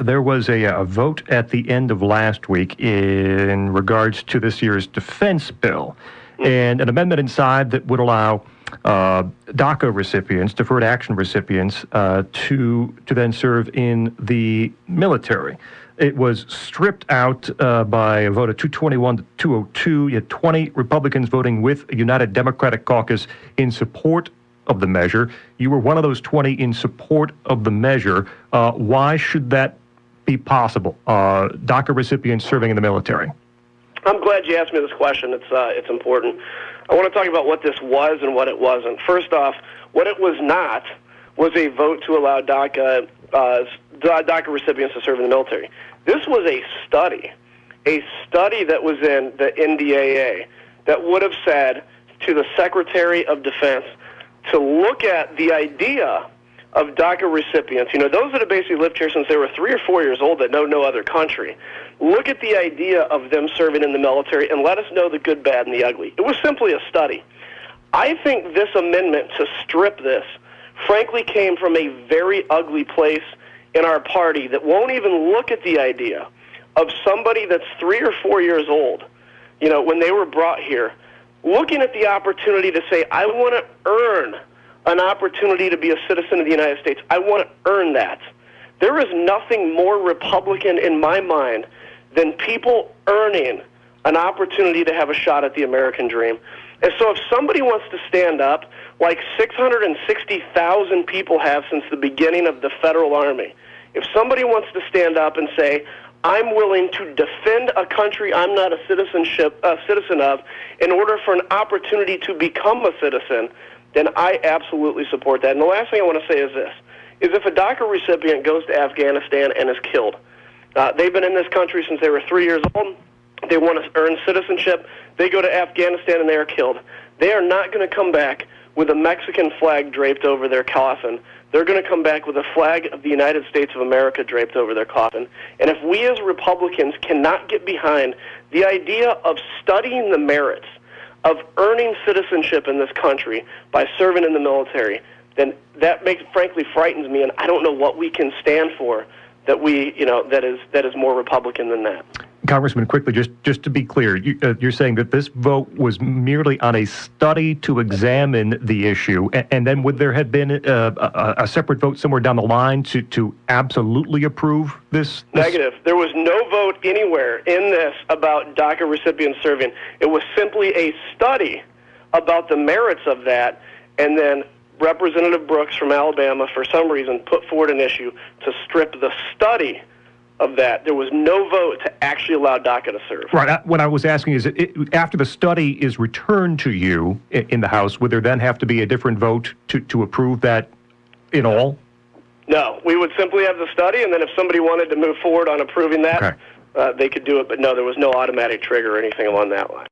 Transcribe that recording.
There was a vote at the end of last week in regards to this year's defense bill, and an amendment inside that would allow DACA recipients, deferred action recipients, to then serve in the military. It was stripped out by a vote of 221 to 202. You had 20 Republicans voting with a United Democratic Caucus in support of the measure. You were one of those 20 in support of the measure. Why should that be possible? DACA recipients serving in the military. I'm glad you asked me this question. It's important. I want to talk about what this was and what it wasn't. First off, what it was not was a vote to allow DACA recipients to serve in the military. This was a study that was in the NDAA that would have said to the Secretary of Defense to look at the idea of DACA recipients, those that have basically lived here since they were 3 or 4 years old that know no other country. Look at the idea of them serving in the military and let us know the good, bad, and the ugly. It was simply a study. I think this amendment to strip this, frankly, came from a very ugly place in our party that won't even look at the idea of somebody that's 3 or 4 years old, when they were brought here, looking at the opportunity to say, I want to earn an opportunity to be a citizen of the United States. I want to earn that. There is nothing more Republican in my mind than people earning an opportunity to have a shot at the American dream. And so if somebody wants to stand up, like 660,000 people have since the beginning of the federal army, if somebody wants to stand up and say, I'm willing to defend a country I'm not a citizen of in order for an opportunity to become a citizen, then I absolutely support that. And the last thing I want to say is this, is if a DACA recipient goes to Afghanistan and is killed, they've been in this country since they were 3 years old, they want to earn citizenship, they go to Afghanistan and they are killed. They are not going to come back with a Mexican flag draped over their coffin. They're going to come back with a flag of the United States of America draped over their coffin. And if we as Republicans cannot get behind the idea of studying the merits of earning citizenship in this country by serving in the military, then that frankly frightens me, and I don't know what we can stand for that is more Republican than that. Congressman, quickly, just to be clear, you're saying that this vote was merely on a study to examine the issue, and then would there have been a separate vote somewhere down the line to absolutely approve this? Negative. There was no vote anywhere in this about DACA recipients serving. It was simply a study about the merits of that, and then Representative Brooks from Alabama, for some reason, put forward an issue to strip the study of that. There was no vote to actually allow DACA to serve. Right. What I was asking is, after the study is returned to you in the House, would there then have to be a different vote to approve that in all? No. We would simply have the study, and then if somebody wanted to move forward on approving that, they could do it. But no, there was no automatic trigger or anything along that line.